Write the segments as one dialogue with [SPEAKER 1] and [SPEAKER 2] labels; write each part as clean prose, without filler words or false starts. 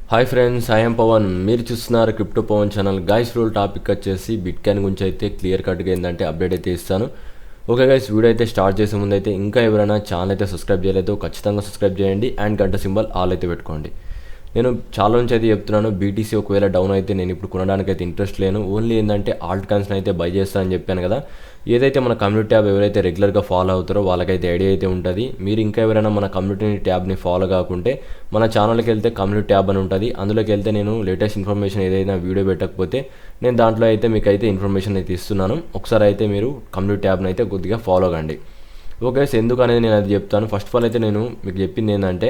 [SPEAKER 1] Hi friends, I'm Pavan. మీరు చూస్తున్నారు crypto Pavan channel. Guys రూల్ టాపిక్ వచ్చేసి బిట్ కాయిన్ గురించి అయితే క్లియర్ కట్గా ఏంటంటే అప్డేట్ అయితే ఇస్తాను. ఓకే గైస్, వీడియో అయితే స్టార్ట్ చేసే ముందు అయితే ఇంకా ఎవరైనా ఛానల్ అయితే సబ్స్క్రైబ్ చేయలేదు ఖచ్చితంగా సబ్స్క్రైబ్ చేయండి అండ్ గంట సింబల్ ఆల్ అయితే పెట్టుకోండి. నేను చాలా నుంచి అయితే చెప్తున్నాను, బీటీసీ ఒకవేళ డౌన్ అయితే నేను ఇప్పుడు కొనడానికి అయితే ఇంట్రెస్ట్ లేను. ఓన్లీ ఏంటంటే ఆల్ట్ కాయిన్స్ని అయితే బై చేస్తానని చెప్పాను కదా. ఏదైతే మన కమ్యూనిటీ ట్యాబ్ ఎవరైతే రెగ్యులర్గా ఫాలో అవుతారో వాళ్ళకైతే ఐడియా అయితే ఉంటుంది. మీరు ఇంకా ఎవరైనా మన కమ్యూనిటీ ట్యాబ్ని ఫాలో కాకుంటే మన ఛానల్కి వెళ్తే కమ్యూనిటీ ట్యాబ్ అని ఉంటుంది. అందులోకి వెళ్తే నేను లేటెస్ట్ ఇన్ఫర్మేషన్ ఏదైనా వీడియో పెట్టకపోతే నేను దాంట్లో అయితే మీకు అయితే ఇన్ఫర్మేషన్ అయితే ఇస్తున్నాను. ఒకసారి అయితే మీరు కమ్యూనిటీ ట్యాబ్ని అయితే కొద్దిగా ఫాలో కండి. ఓకే, ఎందుకు అనేది నేను అది చెప్తాను. ఫస్ట్ ఆఫ్ ఆల్ అయితే నేను మీకు చెప్పింది ఏంటంటే,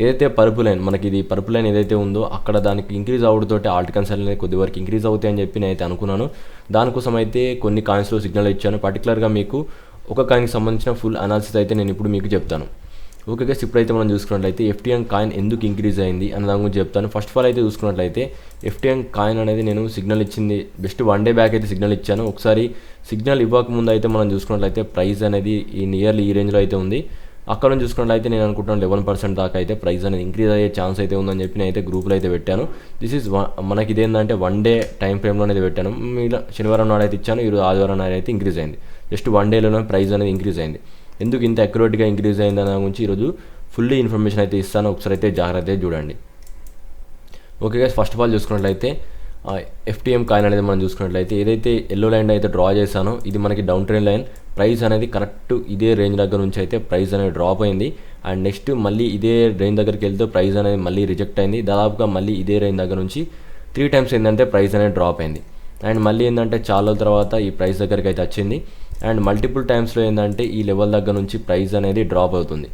[SPEAKER 1] ఏదైతే పర్పుల్ లైన్ మనకి ఇది పర్పుల్ లైన్ ఏదైతే ఉందో అక్కడ దానికి ఇంక్రీజ్ అవడంతో ఆల్ట్ కాయిన్స్ అనేది కొద్ది వరకు ఇంక్రీజ్ అవుతాయి అని చెప్పి నేనైతే అనుకున్నాను. దానికోసం అయితే కొన్ని కాయిన్స్లో సిగ్నల్ ఇచ్చాను. పర్టికులర్గా మీకు ఒక కాయిన్కి సంబంధించిన ఫుల్ అనాలిసిస్ అయితే నేను ఇప్పుడు మీకు చెప్తాను. ఓకే గైస్, ఇప్పుడైతే మనం చూసుకున్నట్లయితే ఎఫ్టీఎం కాయిన్ ఎందుకు ఇంక్రీజ్ అయింది అన్న దాని గురించి చెప్తాను. ఫస్ట్ ఆఫ్ ఆల్ అయితే చూసుకున్నట్లయితే ఎఫ్టీఎం కాయిన్ అనేది నేను సిగ్నల్ ఇచ్చింది బెస్ట్ 1 డే బ్యాక్ అయితే సిగ్నల్ ఇచ్చాను. ఒకసారి సిగ్నల్ ఇవ్వకముందు అయితే మనం చూసుకున్నట్లయితే ప్రైస్ అనేది ఈ నియర్లీ ఈ రేంజ్లో అయితే ఉంది. అక్కడ నుంచి చూసుకున్నట్లయితే నేను అనుకుంటున్నాను 11% దాకా అయితే ప్రైస్ అనేది ఇంక్రీజ్ అయ్యే ఛాన్స్ అయితే ఉందని చెప్పి నేనైతే గ్రూప్లో అయితే పెట్టాను. దిస్ ఈజ్ మనకి ఇదేంటంటే 1 డే టైం ఫ్రేమ్లో అనేది పెట్టాను. మీలో శనివారం నాడు అయితే ఇచ్చాను, ఈరోజు ఆదివారం నాడు అయితే ఇంక్రీజ్ అయింది. జస్ట్ 1 డేలోనే ప్రైస్ అనేది ఇంక్రీజ్ అయింది. ఎందుకు ఇంత అక్యురేట్గా ఇంక్రీజ్ అయింది అనే గురించి ఈరోజు ఫుల్లీ ఇన్ఫర్మేషన్ అయితే ఇస్తాను. ఒకసారి అయితే జాగ్రత్తగా చూడండి. Okay guys, first of all చూసుకున్నట్లయితే ఎఫ్టీఎం కాయిన్ అనేది మనం చూసుకున్నట్లయితే ఏదైతే ఎల్లో లైన్ అయితే డ్రా చేశానో ఇది మనకి డౌన్ ట్రెండ్ లైన్. ప్రైస్ అనేది కరెక్ట్ ఇదే రేంజ్ దగ్గర నుంచి అయితే ప్రైస్ అనేది డ్రాప్ అయింది. అండ్ నెక్స్ట్ మళ్ళీ ఇదే రేంజ్ దగ్గరికి వెళ్తే ప్రైస్ అనేది మళ్ళీ రిజెక్ట్ అయింది. దాదాపుగా మళ్ళీ ఇదే రేంజ్ దగ్గర నుంచి 3 times ఏంటంటే ప్రైస్ అనేది డ్రాప్ అయింది. అండ్ మళ్ళీ ఏంటంటే చాలా తర్వాత ఈ ప్రైస్ దగ్గరికి అయితే వచ్చింది. అండ్ మల్టిపుల్ టైమ్స్లో ఏంటంటే ఈ లెవెల్ దగ్గర నుంచి ప్రైస్ అనేది డ్రాప్ అవుతుంది.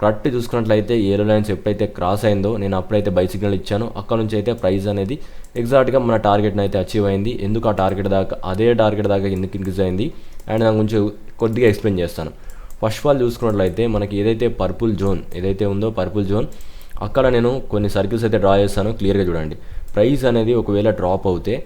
[SPEAKER 1] కరెక్ట్ చూసుకున్నట్లయితే ఏరో లైన్స్ ఎప్పుడైతే క్రాస్ అయిందో నేను అప్పుడైతే బై సిగ్నల్ ఇచ్చాను. అక్కడ నుంచి అయితే ప్రైస్ అనేది ఎగ్జాక్ట్గా మన టార్గెట్ని అయితే అచీవ్ అయింది. ఎందుకు ఆ టార్గెట్ దాకా అదే టార్గెట్ దాకా ఎందుకు ఇంక్రీజ్ అయింది అండ్ దాని గురించి కొద్దిగా ఎక్స్ప్లెయిన్ చేస్తాను. ఫస్ట్ ఆఫ్ ఆల్ చూసుకున్నట్లయితే మనకి ఏదైతే పర్పుల్ జోన్ ఏదైతే ఉందో పర్పుల్ జోన్ అక్కడ నేను కొన్ని సర్కిల్స్ అయితే డ్రా చేస్తాను. క్లియర్గా చూడండి. ప్రైస్ అనేది ఒకవేళ డ్రాప్ అవుతే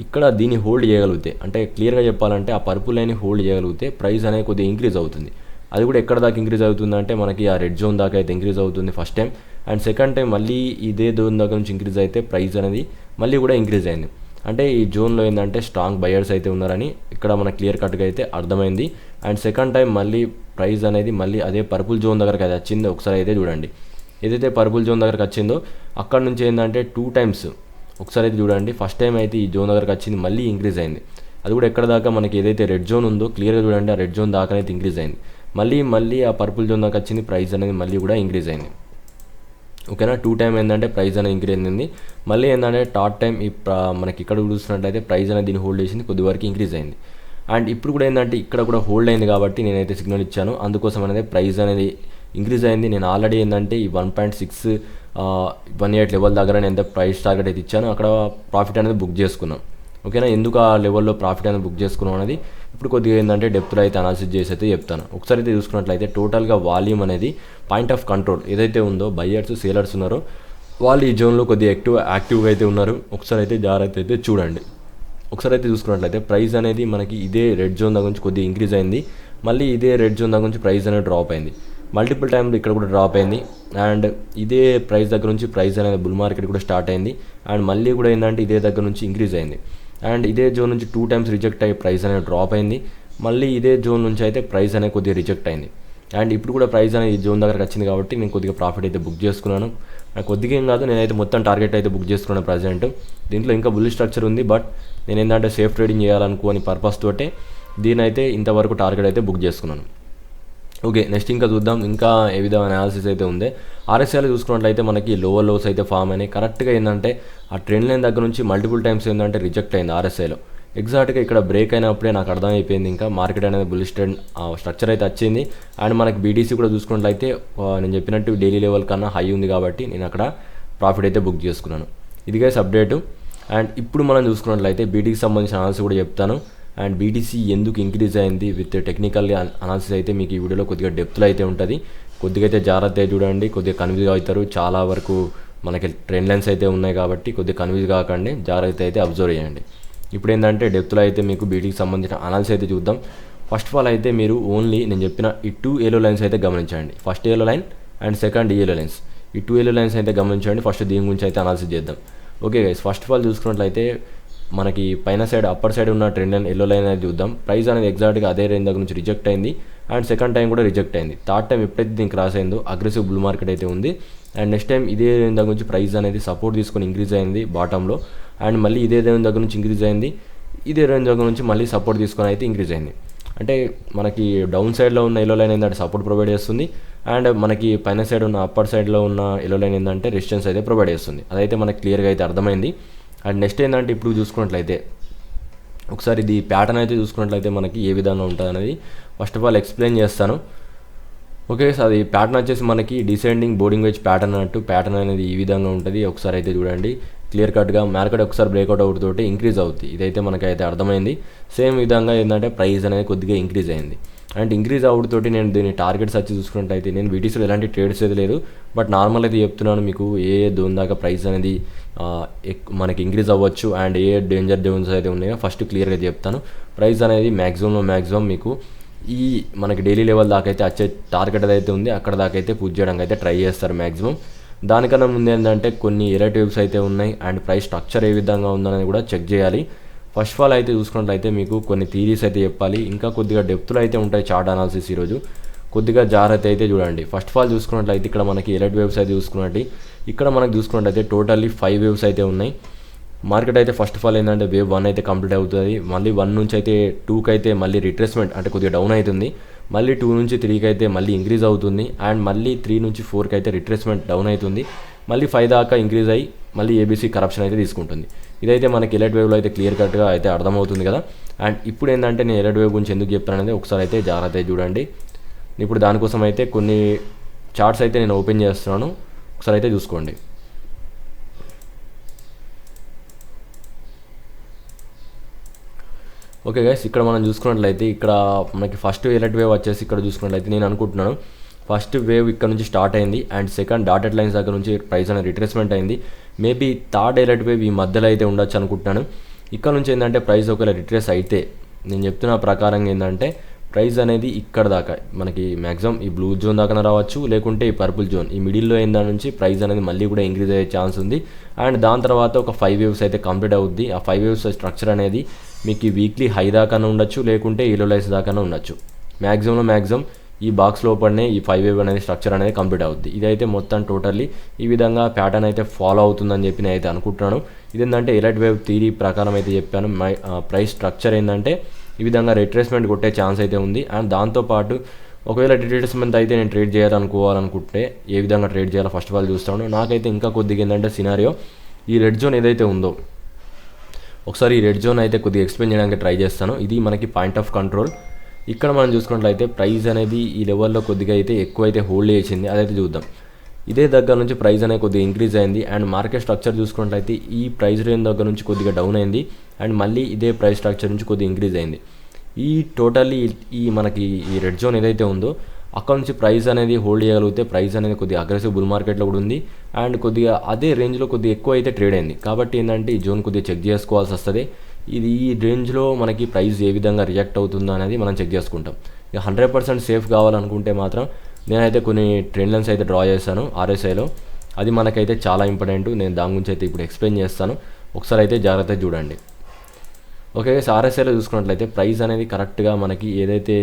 [SPEAKER 1] ఇక్కడ దీన్ని హోల్డ్ చేయగలిగితే, అంటే క్లియర్గా చెప్పాలంటే ఆ పర్పుల్ లైన్ని హోల్డ్ చేయగలిగితే ప్రైస్ అనేది కొద్దిగా ఇంక్రీజ్ అవుతుంది. అది కూడా ఎక్కడ దాకా ఇంక్రీజ్ అవుతుందంటే మనకి ఆ రెడ్ జోన్ దాకా అయితే ఇంక్రీజ్ అవుతుంది first time. And second time మళ్ళీ ఇదే జోన్ దగ్గర నుంచి ఇంక్రీజ్ అయితే ప్రైస్ అనేది మళ్ళీ కూడా ఇంక్రీజ్ అయింది. అంటే ఈ జోన్లో ఏంటంటే స్ట్రాంగ్ బయర్స్ అయితే ఉన్నారని ఇక్కడ మన క్లియర్ కట్గా అయితే అర్థమైంది. అండ్ సెకండ్ టైం మళ్ళీ ప్రైస్ అనేది మళ్ళీ అదే పర్పుల్ జోన్ దగ్గరకు అయితే వచ్చింది. ఒకసారి అయితే చూడండి. ఏదైతే పర్పుల్ జోన్ దగ్గరకు వచ్చిందో అక్కడ నుంచి ఏంటంటే 2 times ఒకసారి అయితే చూడండి. ఫస్ట్ టైం అయితే ఈ జోన్ దగ్గరకు వచ్చింది, మళ్ళీ ఇంక్రీజ్ అయింది. అది కూడా ఎక్కడ దాకా మనకి ఏదైతే రెడ్ జోన్ ఉందో క్లియర్గా చూడండి, ఆ రెడ్ జోన్ దాకా అయితే ఇంక్రీజ్ అయింది. మళ్ళీ ఆ పర్పుల్ జోన్ దాకా వచ్చింది, ప్రైస్ అనేది మళ్ళీ కూడా ఇంక్రీజ్ అయింది. ఓకేనా, 2 times ఏంటంటే ప్రైస్ అనేది ఇంక్రీజ్ అయింది. మళ్ళీ ఏంటంటే థర్డ్ టైం మనకి ఇక్కడ చూస్తున్నట్టయితే ప్రైస్ అనేది దీన్ని హోల్డ్ చేసింది, కొద్ది వరకు ఇంక్రీజ్ అయింది. అండ్ ఇప్పుడు కూడా ఏంటంటే ఇక్కడ కూడా హోల్డ్ అయింది కాబట్టి నేనైతే సిగ్నల్ ఇచ్చాను. అందుకోసం అనేది ప్రైస్ అనేది ఇంక్రీజ్ అయింది. నేను ఆల్రెడీ ఏంటంటే ఈ 1.618 లెవెల్ దగ్గర నేను ఎంత ప్రైస్ టార్గెట్ అయితే ఇచ్చాను అక్కడ ప్రాఫిట్ అనేది బుక్ చేసుకున్నాం. ఓకేనా, ఎందుకు ఆ లెవెల్లో ప్రాఫిట్ అనేది బుక్ చేసుకున్నాం అనేది ఇప్పుడు కొద్దిగా ఏంటంటే డెప్త్లో అయితే అనాలిసిస్ చేసి అయితే చెప్తాను. ఒకసారి అయితే చూసుకున్నట్లయితే టోటల్గా వాల్యూమ్ అనేది పాయింట్ ఆఫ్ కంట్రోల్ ఏదైతే ఉందో బయ్యర్స్ సేలర్స్ ఉన్నారో వాళ్ళు ఈ జోన్లో కొద్దిగా యాక్టివ్గా అయితే ఉన్నారు. ఒకసారి అయితే జాగ్రత్త అయితే చూడండి. ఒకసారి అయితే చూసుకున్నట్లయితే ప్రైస్ అనేది మనకి ఇదే రెడ్ జోన్ దగ్గర నుంచి కొద్దిగా ఇంక్రీజ్ అయింది. మళ్ళీ ఇదే రెడ్ జోన్ దగ్గర నుంచి ప్రైస్ అనేది డ్రాప్ అయింది. మల్టిపుల్ టైమ్లో ఇక్కడ కూడా డ్రాప్ అయింది. అండ్ ఇదే ప్రైస్ దగ్గర నుంచి ప్రైస్ అనేది బుల్ మార్కెట్ కూడా స్టార్ట్ అయింది. అండ్ మళ్ళీ కూడా ఏంటంటే ఇదే దగ్గర నుంచి ఇంక్రీజ్ అయింది. అండ్ ఇదే జోన్ నుంచి 2 times రిజెక్ట్ అయ్యి ప్రైస్ అనేది డ్రాప్ అయింది. మళ్ళీ ఇదే జోన్ నుంచి అయితే ప్రైస్ అనేది కొద్దిగా రిజెక్ట్ అయింది. అండ్ ఇప్పుడు కూడా ప్రైస్ అనేది ఈ జోన్ దగ్గరకు వచ్చింది కాబట్టి నేను కొద్దిగా ప్రాఫిట్ అయితే బుక్ చేసుకున్నాను. కొద్దిగా ఏం కాదు, నేనైతే మొత్తం టార్గెట్ అయితే బుక్ చేసుకున్నాను ప్రజెంట్. దీంట్లో ఇంకా బుల్ స్ట్రక్చర్ ఉంది, బట్ నేను ఏంటంటే సేఫ్ ట్రేడింగ్ చేయాలనుకోని పర్పస్ తోటే దీని అయితే ఇంతవరకు టార్గెట్ అయితే బుక్ చేసుకున్నాను. ఓకే, నెక్స్ట్ ఇంకా చూద్దాం ఇంకా ఏ విధమైన అనాలిసిస్ అయితే ఉంది. ఆర్ఎస్ఐలో చూసుకున్నట్లయితే మనకి లోవర్ లోస్ అయితే ఫామ్ అయినాయి. కరెక్ట్గా ఏంటంటే ఆ ట్రెండ్ లైన్ దగ్గర నుంచి మల్టిపుల్ టైమ్స్ ఏంటంటే రిజెక్ట్ అయింది ఆర్ఎస్ఐలో. ఎగ్జాక్ట్గా ఇక్కడ బ్రేక్ అయినప్పుడే నాకు అర్థమైపోయింది ఇంకా మార్కెట్ అనేది బుల్లిష్ ట్రెండ్ స్ట్రక్చర్ అయితే వచ్చింది. అండ్ మనకి బీటీసీ కూడా చూసుకున్నట్లయితే నేను చెప్పినట్టు డైలీ లెవెల్ కన్నా హై ఉంది కాబట్టి నేను అక్కడ ప్రాఫిట్ అయితే బుక్ చేసుకున్నాను. ఇది గైస్ అప్డేటు. అండ్ ఇప్పుడు మనం చూసుకున్నట్లయితే బీటీకి సంబంధించిన అనాలిసిస్ కూడా చెప్తాను. అండ్ బీటీసీ ఎందుకు ఇంక్రీజ్ అయింది విత్ టెక్నికల్ అనాలిసిస్ అయితే మీకు ఈ వీడియోలో కొద్దిగా డెప్త్లో అయితే ఉంటుంది. కొద్దిగా అయితే జాగ్రత్తగా చూడండి, కొద్దిగా కన్ఫ్యూజ్ అవుతారు. చాలా వరకు మనకి ట్రెండ్ లైన్స్ అయితే ఉన్నాయి కాబట్టి కొద్దిగా కన్ఫ్యూజ్ కాకండి, జాగ్రత్త అయితే అబ్జర్వ్ చేయండి. ఇప్పుడు ఏంటంటే డెప్త్లో అయితే మీకు బీటీకి సంబంధించిన అనాలిసిస్ అయితే చూద్దాం. ఫస్ట్ ఆఫ్ ఆల్ అయితే మీరు ఓన్లీ నేను చెప్పిన ఈ 2 yellow లైన్స్ అయితే గమనించండి. First yellow line and second yellow lines. ఈ 2 ఎల్లో లైన్స్ అయితే గమనించండి. ఫస్ట్ దీని గురించి అయితే అనాలిసిస్ చేద్దాం. Okay guys, first of all చూసుకున్నట్లయితే మనకి పైన సైడ్ అప్పర్ సైడ్ ఉన్న ట్రెండ్ లైన్ ఎల్లో లైన్ అనేది చూద్దాం. ప్రైస్ అనేది ఎగ్జాక్ట్గా అదే రేంజ్ దగ్గర నుంచి రిజెక్ట్ అయింది అండ్ సెకండ్ టైం కూడా రిజెక్ట్ అయింది. థర్డ్ టైం ఎప్పుడైతే దీనికి క్రాస్ అయిందో అగ్రెసివ్ బుల్ మార్కెట్ అయితే ఉంది. అండ్ నెక్స్ట్ టైం ఇదే రేంజ్ దగ్గర నుంచి ప్రైస్ అనేది సపోర్ట్ తీసుకొని ఇంక్రీజ్ అయింది బాటంలో. అండ్ మళ్ళీ ఇదే రేంజ్ దగ్గర నుంచి ఇంక్రీజ్ అయింది, ఇదే రేంజ్ దగ్గర నుంచి మళ్ళీ సపోర్ట్ తీసుకొని అయితే ఇంక్రీజ్ అయింది. అంటే మనకి డౌన్ సైడ్లో ఉన్న ఎల్లో లైన్ ఏంటంటే సపోర్ట్ ప్రొవైడ్ చేస్తుంది అండ్ మనకి పైన సైడ్ ఉన్న అప్పర్ సైడ్లో ఉన్న ఎల్లో లైన్ ఏంటంటే రెసిస్టెన్స్ అయితే ప్రొవైడ్ చేస్తుంది. అదైతే మనకి క్లియర్గా అయితే అర్థమైంది. అండ్ నెక్స్ట్ ఏంటంటే ఇప్పుడు చూసుకున్నట్లయితే ఒకసారి ఇది ప్యాటర్న్ అయితే చూసుకున్నట్లయితే మనకి ఏ విధంగా ఉంటుంది అనేది ఫస్ట్ ఆఫ్ ఆల్ ఎక్స్ప్లెయిన్ చేస్తాను. ఓకే, సో అది ప్యాటర్న్ వచ్చేసి మనకి డిసెండింగ్ బోర్డింగ్ వెజ్ ప్యాటర్న్ అన్నట్టు ప్యాటర్న్ అనేది ఈ విధంగా ఉంటుంది. ఒకసారి అయితే చూడండి క్లియర్ కట్గా మార్కెట్ ఒకసారి బ్రేక్అవుట్ అవుతుంటే ఇంక్రీజ్ అవుతుంది. ఇదైతే మనకైతే అర్థమైంది. సేమ్ విధంగా ఏంటంటే ప్రైస్ అనేది కొద్దిగా ఇంక్రీజ్ అయింది అండ్ ఇంక్రీజ్ అవుతుంటే నేను దీన్ని టార్గెట్స్ వచ్చి చూసుకున్నట్టయితే నేను వీటీసీలో ఎలాంటి ట్రేడ్స్ అయితే లేదు, బట్ నార్మల్ అయితే చెప్తున్నాను మీకు ఏ జోన్ దాకా ప్రైస్ అనేది మనకి ఇంక్రీజ్ అవ్వచ్చు అండ్ ఏ డేంజర్ జోన్స్ అయితే ఉన్నాయో ఫస్ట్ క్లియర్గా చెప్తాను. ప్రైస్ అనేది మ్యాక్సిమం మీకు ఈ మనకి డైలీ లెవెల్ దాకా అయితే వచ్చే టార్గెట్ ఏదైతే ఉంది అక్కడ దాకా అయితే పూజ చేయడానికి అయితే ట్రై చేస్తారు మ్యాక్సిమం. దానికన్నా ముందు ఏంటంటే కొన్ని ఎరైట్ వేవ్స్ అయితే ఉన్నాయి అండ్ ప్రైస్ స్ట్రక్చర్ ఏ విధంగా ఉందనేది కూడా చెక్ చేయాలి. ఫస్ట్ ఆఫ్ ఆల్ అయితే చూసుకున్నట్లయితే మీకు కొన్ని థీరీస్ అయితే చెప్పాలి, ఇంకా కొద్దిగా డెప్త్లో అయితే ఉంటాయి చార్ట్ అనాలిసిస్. ఈరోజు కొద్దిగా జాగ్రత్త అయితే చూడండి. ఫస్ట్ ఆఫ్ ఆల్ చూసుకున్నట్లయితే ఇక్కడ మనకి ఎరైట్ వేవ్స్ అయితే చూసుకున్నట్టు ఇక్కడ మనకు చూసుకున్నట్లయితే టోటల్లీ 5 వేవ్స్ అయితే ఉన్నాయి. మార్కెట్ అయితే ఫస్ట్ ఆఫ్ ఆల్ ఏంటంటే వేవ్ 1 అయితే కంప్లీట్ అవుతుంది, మళ్ళీ 1 నుంచి అయితే 2కి అయితే మళ్ళీ రిట్రేస్మెంట్ అంటే కొద్దిగా డౌన్ అవుతుంది, మళ్ళీ 2 నుంచి 3కి అయితే మళ్ళీ ఇంక్రీజ్ అవుతుంది అండ్ మళ్ళీ 3 నుంచి 4కి అయితే రిట్రేస్మెంట్ డౌన్ అవుతుంది, మళ్ళీ 5 దాకా ఇంక్రీజ్ అయ్యి మళ్ళీ ఏబీసీ కరప్షన్ అయితే తీసుకుంటుంది. ఇదైతే మనకి ఎలర్ట్ వేవ్లో అయితే క్లియర్ కట్గా అయితే అర్థమవుతుంది కదా. అండ్ ఇప్పుడు ఏంటంటే నేను ఎలర్ట్ వేవ్ గురించి ఎందుకు చెప్తాను అనేది ఒకసారి అయితే జాగ్రత్త చూడండి. ఇప్పుడు దానికోసం అయితే కొన్ని చార్ట్స్ అయితే నేను ఓపెన్ చేస్తున్నాను, ఒకసారి అయితే చూసుకోండి. ఓకే గైస్, ఇక్కడ మనం చూసుకున్నట్లయితే ఇక్కడ మనకి ఫస్ట్ ఎలర్ట్ వేవ్ వచ్చేసి ఇక్కడ చూసుకున్నట్లయితే నేను అనుకుంటున్నాను ఫస్ట్ వేవ్ ఇక్కడ నుంచి స్టార్ట్ అయింది అండ్ సెకండ్ డాటెడ్ లైన్స్ దగ్గర నుంచి ప్రైస్ అనేది రిట్రేస్మెంట్ అయింది. మేబీ థర్డ్ ఎలర్ట్ వేవ్ ఈ మధ్యలో అయితే ఉండొచ్చు అనుకుంటున్నాను. ఇక్కడ నుంచి ఏంటంటే ప్రైస్ ఒకవేళ రిట్రేస్ అయితే నేను చెప్తున్న ప్రకారంగా ఏంటంటే ప్రైస్ అనేది ఇక్కడ దాకా మనకి మ్యాక్సిమం ఈ బ్లూ జోన్ దాకా రావచ్చు, లేకుంటే ఈ పర్పుల్ జోన్ ఈ మిడిల్లో అయిన దాని నుంచి ప్రైస్ అనేది మళ్ళీ కూడా ఇంక్రీజ్ అయ్యే ఛాన్స్ ఉంది. అండ్ దాని తర్వాత ఒక 5 వేవ్స్ అయితే కంప్లీట్ అవుద్ది. ఆ 5 వేవ్స్ స్ట్రక్చర్ అనేది మీకు వీక్లీ హై దాకానే ఉండొచ్చు, లేకుంటే ఎల్లో లైన్స్ దాకానే ఉండొచ్చు. మ్యాక్సిమం ఈ బాక్స్ లోపలనే ఈ 5 వేవ్ అనేది స్ట్రక్చర్ అనేది కంప్లీట్ అవుద్ది. ఇదైతే మొత్తం టోటల్లీ ఈ విధంగా ప్యాటర్న్ అయితే ఫాలో అవుతుందని చెప్పి నేను అయితే అనుకుంటున్నాను. ఇదేంటంటే ఎలర్ట్ వేవ్ థియరీ ప్రకారం అయితే చెప్పాను. ప్రైస్ స్ట్రక్చర్ ఏంటంటే ఈ విధంగా రిట్రేస్మెంట్ కొట్టే ఛాన్స్ అయితే ఉంది. అండ్ దాంతోపాటు ఒకవేళ రిట్రేస్మెంట్ అయితే నేను ట్రేడ్ చేయాలనుకుంటే ఏ విధంగా ట్రేడ్ చేయాలో ఫస్ట్ ఆఫ్ ఆల్ చూస్తాను. నాకైతే ఇంకా కొద్దిగా ఏంటంటే సినారియో ఈ రెడ్ జోన్ ఏదైతే ఉందో ఒకసారి ఈ రెడ్ జోన్ అయితే కొద్దిగా ఎక్స్ప్లెయిన్ చేయడానికి ట్రై చేస్తాను. ఇది మనకి పాయింట్ ఆఫ్ కంట్రోల్. ఇక్కడ మనం చూసుకున్నట్లయితే ప్రైస్ అనేది ఈ లెవెల్లో కొద్దిగా అయితే ఎక్కువ అయితే హోల్డ్ చేసింది, అదైతే చూద్దాం. ఇదే దగ్గర నుంచి ప్రైస్ అనేది కొద్దిగా ఇంక్రీజ్ అయింది అండ్ మార్కెట్ స్ట్రక్చర్ చూసుకున్నట్లయితే ఈ ప్రైస్ రేంజ్ దగ్గర నుంచి కొద్దిగా డౌన్ అయింది అండ్ మళ్ళీ ఇదే ప్రైస్ స్ట్రక్చర్ నుంచి కొద్దిగా ఇంక్రీజ్ అయింది. ఈ టోటల్లీ ఈ మనకి ఈ రెడ్ జోన్ ఏదైతే ఉందో అక్కడ నుంచి ప్రైస్ అనేది హోల్డ్ చేయగలిగితే ప్రైస్ అనేది కొద్దిగా అగ్రెసివ్ బుల్ మార్కెట్లో కూడా ఉంది అండ్ కొద్దిగా అదే రేంజ్లో కొద్దిగా ఎక్కువ అయితే ట్రేడ్ అయింది. కాబట్టి ఏంటంటే ఈ జోన్ కొద్దిగా చెక్ చేసుకోవాల్సి వస్తుంది. ఇది ఈ రేంజ్లో మనకి ప్రైస్ ఏ విధంగా రియాక్ట్ అవుతుందో అనేది మనం చెక్ చేసుకుంటాం. ఇక 100% సేఫ్ కావాలనుకుంటే మాత్రం నేనైతే కొన్ని ట్రెండ్ లైన్స్ అయితే డ్రా చేశాను ఆర్ఎస్ఐలో. అది మనకైతే చాలా ఇంపార్టెంట్. నేను దాని గురించి అయితే ఇప్పుడు ఎక్స్ప్లెయిన్ చేస్తాను, ఒకసారి అయితే జాగ్రత్తగా చూడండి. ఓకే, ఆర్ఎస్ఐలో చూసుకున్నట్లయితే ప్రైస్ అనేది కరెక్ట్గా మనకి ఏదైతే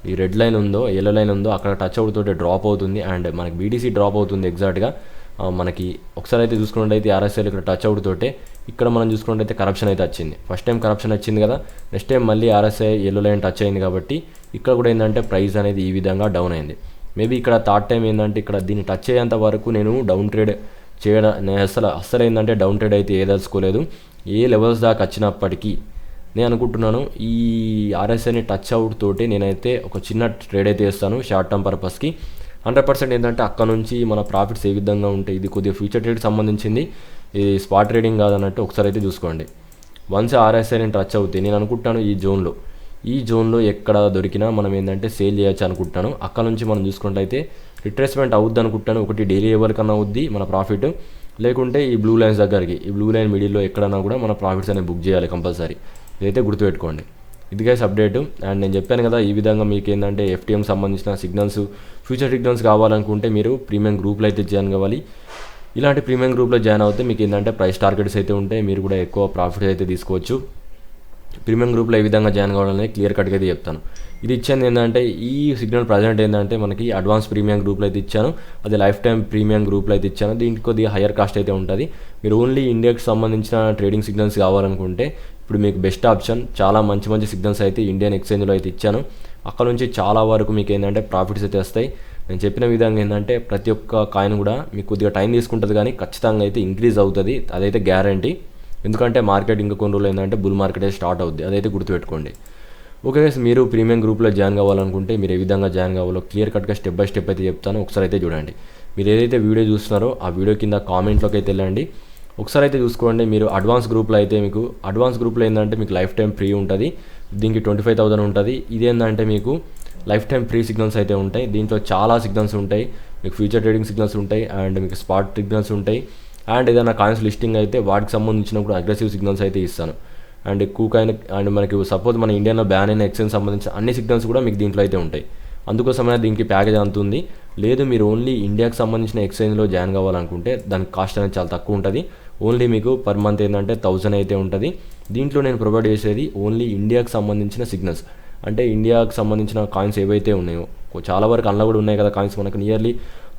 [SPEAKER 1] ఈ రెడ్ లైన్ ఉందో ఎల్లో లైన్ ఉందో అక్కడ టచ్ అవుతుంటే డ్రాప్ అవుతుంది అండ్ మనకి బీటీసీ డ్రాప్ అవుతుంది ఎగ్జాక్ట్గా. మనకి ఒకసారి అయితే చూసుకున్నట్లయితే ఆర్ఎస్ఐలో ఇక్కడ టచ్ అవుతుంటే ఇక్కడ మనం చూసుకున్నట్లయితే కరప్షన్ అయితే వచ్చింది. ఫస్ట్ టైం కరప్షన్ వచ్చింది కదా, నెక్స్ట్ టైం మళ్ళీ ఆర్ఎస్ఐ ఎల్లో లైన్ టచ్ అయింది కాబట్టి ఇక్కడ కూడా ఏంటంటే ప్రైస్ అనేది ఈ విధంగా డౌన్ అయింది. మేబీ ఇక్కడ థర్డ్ టైం ఏంటంటే ఇక్కడ దీన్ని టచ్ అయ్యేంత వరకు నేను డౌన్ ట్రేడ్ చేయడం నేను అస్సలు ఏంటంటే డౌన్ ట్రేడ్ అయితే ఏదలుచుకోలేదు. ఏ లెవెల్స్ దాకా వచ్చినప్పటికీ నేను అనుకుంటున్నాను ఈ ఆర్ఎస్ఐని టచ్ అవుట్ తోటి నేనైతే ఒక చిన్న ట్రేడ్ అయితే చేస్తాను షార్ట్ టర్మ్ పర్పస్కి. 100% ఏంటంటే అక్కడ నుంచి మన ప్రాఫిట్స్ ఏ విధంగా ఉంటాయి, ఇది కొద్దిగా ఫ్యూచర్ ట్రేడ్ సంబంధించింది, ఇది స్పాట్ ట్రేడింగ్ కాదన్నట్టు ఒకసారి అయితే చూసుకోండి. వన్స్ ఆర్ఎస్ఐని టచ్ అవుతాయి నేను అనుకుంటాను ఈ జోన్లో ఎక్కడ దొరికినా మనం ఏంటంటే సేల్ చేయొచ్చు అనుకుంటాను. అక్కడ నుంచి మనం చూసుకున్నట్లయితే రిట్రేస్మెంట్ అవుద్ది అనుకుంటాను. ఒకటి డైలీ లెవెల్ కన్నా అవుద్ది మన ప్రాఫిట్, లేకుంటే ఈ బ్లూ లైన్స్ దగ్గరికి ఈ బ్లూ లైన్ మిడిల్లో ఎక్కడన్నా కూడా మన ప్రాఫిట్స్ అనేది బుక్ చేయాలి కంపల్సరీ. ఇదైతే గుర్తుపెట్టుకోండి. ఇది గైస్ అప్డేట్. అండ్ నేను చెప్పాను కదా, ఈ విధంగా మీకు ఏంటంటే ఎఫ్టీఎం సంబంధించిన సిగ్నల్స్, ఫ్యూచర్ సిగ్నల్స్ కావాలనుకుంటే మీరు ప్రీమియం గ్రూప్లో అయితే జాయిన్ కావాలి. ఇలాంటి ప్రీమియం గ్రూప్లో జాయిన్ అవుతే మీకు ఏంటంటే ప్రైస్ టార్గెట్స్ అయితే ఉంటాయి, మీరు కూడా ఎక్కువ ప్రాఫిట్ అయితే తీసుకోవచ్చు. ప్రీమియం గ్రూప్లో ఏ విధంగా జాయిన్ కావాలని క్లియర్ కట్గా అయితే చెప్తాను. ఇది ఇచ్చింది ఏంటంటే ఈ సిగ్నల్ ప్రజెంట్ ఏంటంటే మనకి అడ్వాన్స్ ప్రీమియం గ్రూప్లో అయితే ఇచ్చాను, అది లైఫ్ టైం ప్రీమియం గ్రూప్లో అయితే ఇచ్చాను. దీనికి కొద్దిగా హయ్యర్ కాస్ట్ అయితే ఉంటుంది. మీరు ఓన్లీ ఇండియాకి సంబంధించిన ట్రేడింగ్ సిగ్నల్స్ కావాలనుకుంటే ఇప్పుడు మీకు బెస్ట్ ఆప్షన్, చాలా మంచి మంచి సిగ్నల్స్ అయితే ఇండియన్ ఎక్స్చేంజ్లో అయితే ఇచ్చాను. అక్కడ నుంచి చాలా వరకు మీకు ఏంటంటే ప్రాఫిట్స్ అయితే వస్తాయి. నేను చెప్పిన విధంగా ఏంటంటే ప్రతి ఒక్క కాయిన్ కూడా మీకు కొద్దిగా టైం తీసుకుంటుంది, కానీ ఖచ్చితంగా అయితే ఇంక్రీజ్ అవుతుంది, అదైతే గ్యారంటీ. ఎందుకంటే మార్కెట్ ఇంకా కొన్ని రోజులు ఏంటంటే బుల్ మార్కెట్ అయితే స్టార్ట్ అవుద్ది, అదైతే గుర్తుపెట్టుకోండి. ఓకే గైస్, మీరు ప్రీమియం గ్రూప్లో జాయిన్ కావాలనుకుంటే మీరు ఏ విధంగా జాయిన్ కావాలో క్లియర్ కట్గా స్టెప్ బై స్టెప్ అయితే చెప్తాను. ఒకసారి అయితే చూడండి. మీరు ఏదైతే వీడియో చూస్తున్నారో ఆ వీడియో కింద కామెంట్లోకి అయితే వెళ్ళండి, ఒకసారి అయితే చూసుకోండి. మీరు అడ్వాన్స్ గ్రూప్లో అయితే మీకు అడ్వాన్స్ గ్రూప్లో ఏంటంటే మీకు లైఫ్ టైం ఫ్రీ ఉంటుంది, దీనికి 25,000 ఉంటుంది. ఇదేంటంటే మీకు లైఫ్ టైం ఫ్రీ సిగ్నల్స్ అయితే ఉంటాయి. దీంట్లో చాలా సిగ్నల్స్ ఉంటాయి, మీకు ఫ్యూచర్ ట్రేడింగ్ సిగ్నల్స్ ఉంటాయి, అండ్ మీకు స్పాట్ సిగ్నల్స్ ఉంటాయి, అండ్ ఏదైనా కాయిన్స్ లిస్టింగ్ అయితే వాటికి సంబంధించిన కూడా అగ్రెసివ్ సిగ్నల్స్ అయితే ఇస్తాను. అండ్ కాయిన్ అండ్ మనకి సపోజ్ మన ఇండియాలో బ్యాన్ అయిన ఎక్స్చేంజ్ సంబంధించిన అన్ని సిగ్నల్స్ కూడా మీకు దీంట్లో అయితే ఉంటాయి. అందుకోసమైనా దీనికి ప్యాకేజ్ అంతుంది. లేదు మీరు ఓన్లీ ఇండియాకి సంబంధించిన ఎక్స్చేంజ్లో జాయిన్ కావాలనుకుంటే దానికి కాస్ట్ అనేది చాలా తక్కువ ఉంటుంది. ఓన్లీ మీకు పర్ మంత్ ఏంటంటే 1000 అయితే ఉంటుంది. దీంట్లో నేను ప్రొవైడ్ చేసేది ఓన్లీ ఇండియాకి సంబంధించిన సిగ్నల్స్, అంటే ఇండియాకి సంబంధించిన కాయిన్స్ ఏవైతే ఉన్నాయో, చాలా వరకు అందులో కూడా ఉన్నాయి కదా కాయిన్స్, మనకు నియర్లీ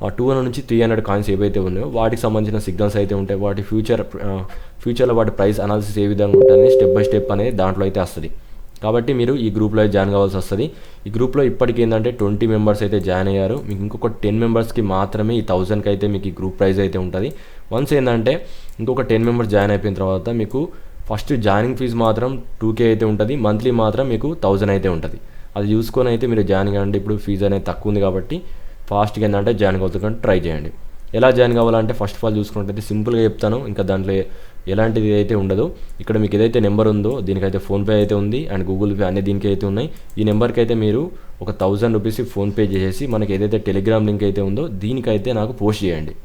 [SPEAKER 1] 200 నుంచి 300 కాయిన్స్ ఏవైతే ఉన్నాయో వాటికి సంబంధించిన సిగ్నల్స్ అయితే ఉంటాయి. వాటి ఫ్యూచర్లో వాటి ప్రైస్ అనాలిసిస్ ఏ విధంగా ఉంటుంది స్టెప్ బై స్టెప్ అనేది దాంట్లో అయితే వస్తుంది. కాబట్టి మీరు ఈ గ్రూప్లో జాయిన్ కావాల్సి వస్తుంది. ఈ గ్రూప్లో ఇప్పటికి ఏంటంటే 20 మెంబర్స్ అయితే జాయిన్ అయ్యారు. మీకు ఇంకొక 10 మెంబర్స్కి మాత్రమే ఈ 1000కి అయితే మీకు ఈ గ్రూప్ ప్రైస్ అయితే ఉంటుంది. వన్స్ ఏంటంటే ఇంకొక 10 మెంబర్స్ జాయిన్ అయిపోయిన తర్వాత మీకు ఫస్ట్ జాయినింగ్ ఫీజు మాత్రం 2K అయితే ఉంటుంది, మంత్లీ మాత్రం మీకు 1000 అయితే ఉంటుంది. అది చూసుకొని అయితే మీరు జాయిన్ కావండి. ఇప్పుడు ఫీజు అనేది తక్కువ ఉంది కాబట్టి ఫాస్ట్గా ఏంటంటే జాయిన్ అవుతుందని ట్రై చేయండి. ఎలా జాయిన్ కావాలంటే ఫస్ట్ ఆఫ్ ఆల్ చూసుకున్నట్టయితే సింపుల్గా చెప్తాను, ఇంకా దాంట్లో ఎలాంటిది అయితే ఉండదు. ఇక్కడ మీకు ఏదైతే నెంబర్ ఉందో దీనికైతే ఫోన్పే అయితే ఉంది, అండ్ గూగుల్ పే అన్ని దీనికి అయితే ఉన్నాయి. ఈ నెంబర్కి అయితే మీరు ఒక 1000 రూపీస్ ఫోన్పే చేసేసి మనకి ఏదైతే టెలిగ్రామ్ లింక్ అయితే ఉందో దీనికైతే నాకు పోస్ట్ చేయండి.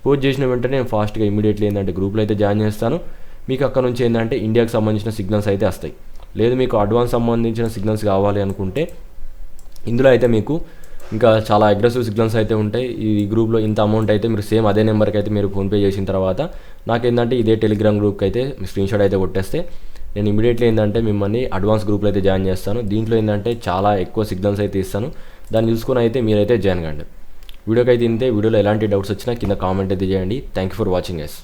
[SPEAKER 1] పోస్ట్ చేసిన వెంటనే నేను ఫాస్ట్గా ఇమీడియట్లీ ఏంటంటే గ్రూప్లో అయితే జాయిన్ చేస్తాను. మీకు అక్కడ నుంచి ఏంటంటే ఇండియాకి సంబంధించిన సిగ్నల్స్ అయితే వస్తాయి. లేదు మీకు అడ్వాన్స్ సంబంధించిన సిగ్నల్స్ కావాలి అనుకుంటే ఇందులో అయితే మీకు ఇంకా చాలా అగ్రెసివ్ సిగ్నల్స్ అయితే ఉంటాయి. ఈ గ్రూప్లో ఇంత అమౌంట్ అయితే మీరు సేమ్ అదే నెంబర్కి అయితే మీరు ఫోన్పే చేసిన తర్వాత నాకేంటంటే ఇదే టెలిగ్రామ్ గ్రూప్కి అయితే మీ స్క్రీన్షాట్ అయితే కొట్టేస్తే నేను ఇమీడియట్లీ ఏంటంటే మిమ్మల్ని అడ్వాన్స్ గ్రూప్లో అయితే జాయిన్ చేస్తాను. దీంట్లో ఏంటంటే చాలా ఎక్కువ సిగ్నల్స్ అయితే ఇస్తాను, దాన్ని చూసుకొని అయితే మీరైతే జాయిన్ కండి. వీడియోకి అయితే ఇంతే. వీడియోలో ఎలాంటి డౌట్స్ వచ్చినా కింద కామెంట్ అయితే చేయండి. Thank you for watching guys.